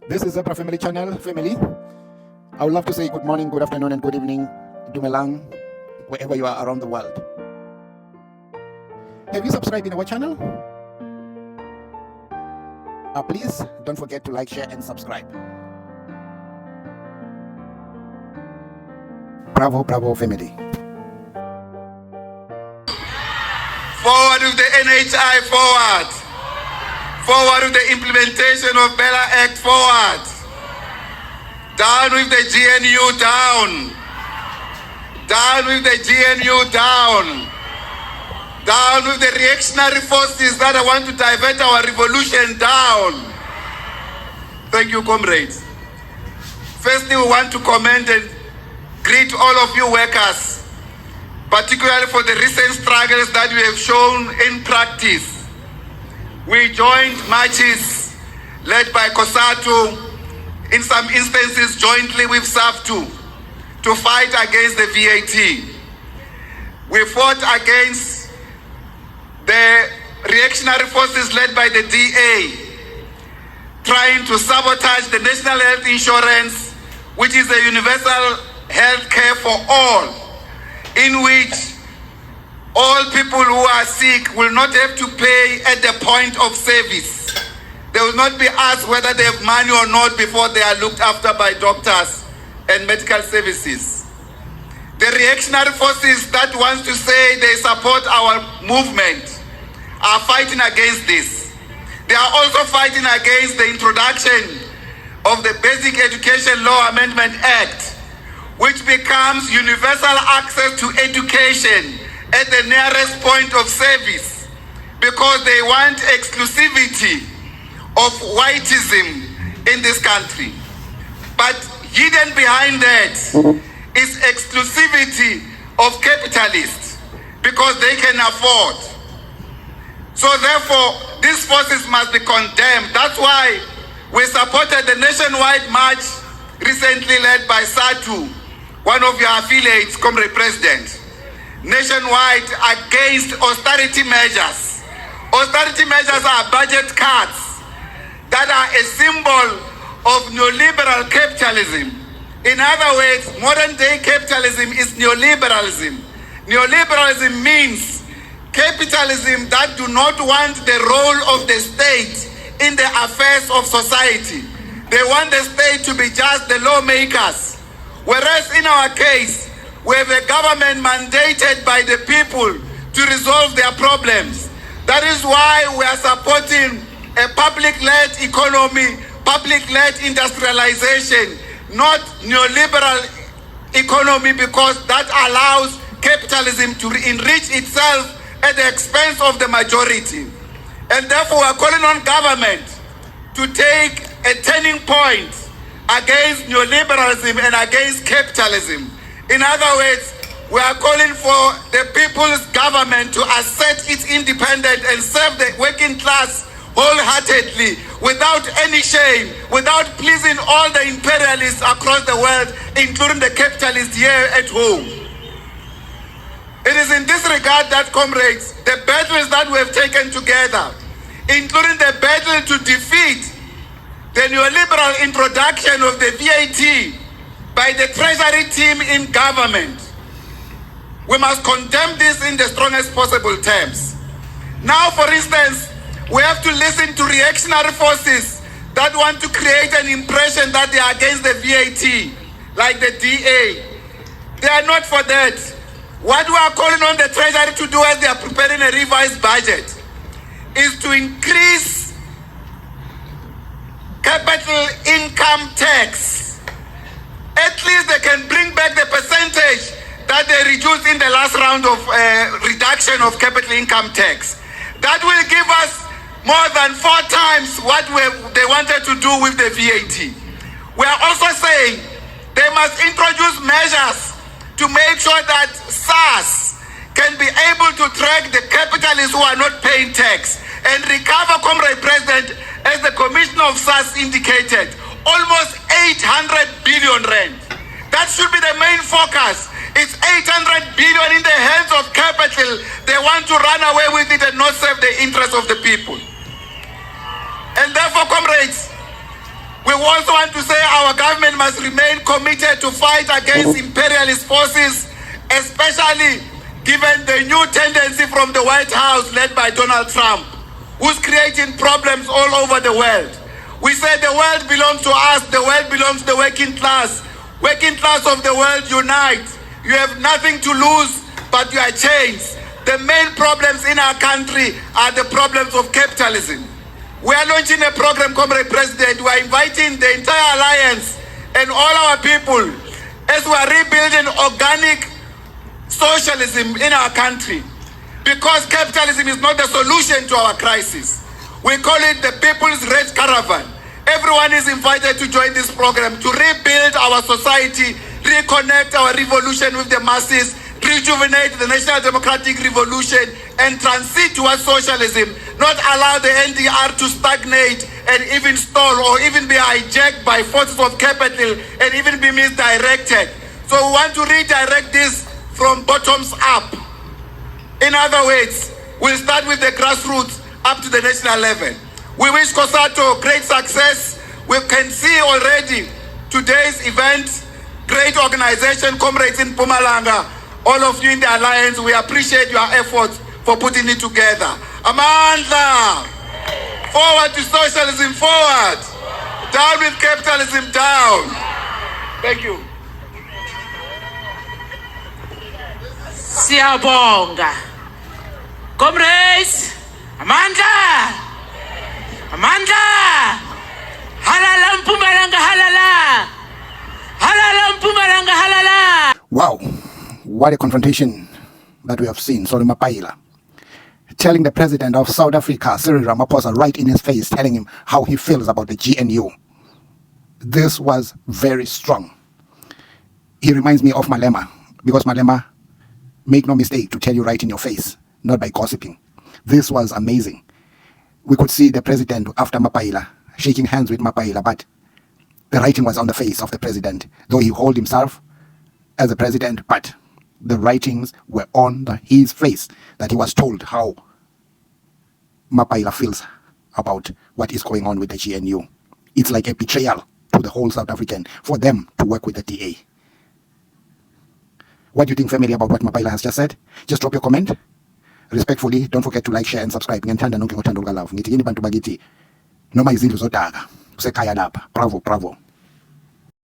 This is Zebra Family Channel, family. I would love to say good morning, good afternoon, and good evening, Dumelang, wherever you are around the world. Have you subscribed in our channel? Please don't forget to like, share, and subscribe. Bravo, bravo, family. Forward with the NHI, forward. Forward with the implementation of Bella Act, forward. Down with the GNU, down. Down with the GNU, down. Down with the reactionary forces that want to divert our revolution, down. Thank you, comrades. Firstly, we want to commend and greet all of you workers, particularly for the recent struggles that you have shown in practice. We joined marches led by COSATU, in some instances jointly with SAFTU, to fight against the VAT. We fought against the reactionary forces led by the DA, trying to sabotage the National Health Insurance, which is a universal health care for all, in which all people who are sick will not have to pay at the point of service. They will not be asked whether they have money or not before they are looked after by doctors and medical services. The reactionary forces that want to say they support our movement are fighting against this. They are also fighting against the introduction of the Basic Education Law Amendment Act, which becomes universal access to education at the nearest point of service, because they want exclusivity of whiteism in this country. But hidden behind that is exclusivity of capitalists, because they can afford. So therefore, these forces must be condemned. That's why we supported the nationwide march recently led by SATU, one of your affiliates, Comrade President, nationwide against austerity measures. Austerity measures are budget cuts that are a symbol of neoliberal capitalism. In other words, modern day capitalism is neoliberalism. Neoliberalism means capitalism that do not want the role of the state in the affairs of society. They want the state to be just the lawmakers. Whereas in our case, we have a government mandated by the people to resolve their problems. That is why we are supporting a public-led economy, public-led industrialization, not neoliberal economy, because that allows capitalism to enrich itself at the expense of the majority. And therefore, we are calling on government to take a turning point against neoliberalism and against capitalism. In other words, we are calling for the people's government to assert its independence and serve the working class wholeheartedly, without any shame, without pleasing all the imperialists across the world, including the capitalists here at home. It is in this regard that, comrades, the battles that we have taken together, including the battle to defeat the neoliberal introduction of the VAT by the Treasury team in government, we must condemn this in the strongest possible terms. Now, for instance, we have to listen to reactionary forces that want to create an impression that they are against the VAT, like the DA. They are not for that. What we are calling on the Treasury to do as they are preparing a revised budget is to increase capital income tax. At least they can bring back the percentage that they reduced in the last round of reduction of capital income tax. That will give us more than 4 times what they wanted to do with the VAT. We are also saying they must introduce measures to make sure that SARS can be able to track the capitalists who are not paying tax and recover, Comrade President, as the Commissioner of SARS indicated, almost 800 billion rand. That should be the main focus. It's 800 billion in the hands of capital. They want to run away with it and not serve the interests of the people. And therefore, comrades, We also want to say our government must remain committed to fight against imperialist forces, especially given the new tendency from the White House led by Donald Trump, who's creating problems all over the world. We say the world belongs to us, the world belongs to the working class. Working class of the world, unite. You have nothing to lose but your chains. The main problems in our country are the problems of capitalism. We are launching a program, Comrade President. We are inviting the entire alliance and all our people as we are rebuilding organic socialism in our country. Because capitalism is not the solution to our crisis. We call it the People's Red Caravan. Everyone is invited to join this program to rebuild our society, reconnect our revolution with the masses, rejuvenate the National Democratic Revolution, and transit towards socialism, not allow the NDR to stagnate and even stall or even be hijacked by forces of capital and even be misdirected. So we want to redirect this from bottoms up. In other words, we'll start with the grassroots up to the national level. We wish COSATU great success. We can see already today's event, great organization, comrades in Mpumalanga, all of you in the alliance, we appreciate your efforts for putting it together. Amandla! Forward to socialism, forward! Down with capitalism, down! Thank you. Siyabonga. Comrades, Amandla! Amandla! Halala Mpumalanga, halala! Halala Mpumalanga, halala! Wow, what a confrontation that we have seen. Solly MAPAILA telling the president of South Africa, Cyril Ramaphosa, right in his face, telling him how he feels about the GNU. This was very strong. He reminds me of Malema, because Malema, make no mistake, to tell you right in your face, not by gossiping. This was amazing. We could see the president after MAPAILA shaking hands with MAPAILA, but the writing was on the face of the president, though he held himself as a president, but the writings were on his face, that he was told how MAPAILA feels about what is going on with the GNU. It's like a betrayal to the whole South African for them to work with the DA. What do you think, family, about what MAPAILA has just said? Just drop your comment. Respectfully, don't forget to like, share, and subscribe. Ngithanda nonke ngothando lukaLove. Ngithi yini bantu bakithi noma izindlu zodaka usekhaya lapha. Bravo, bravo.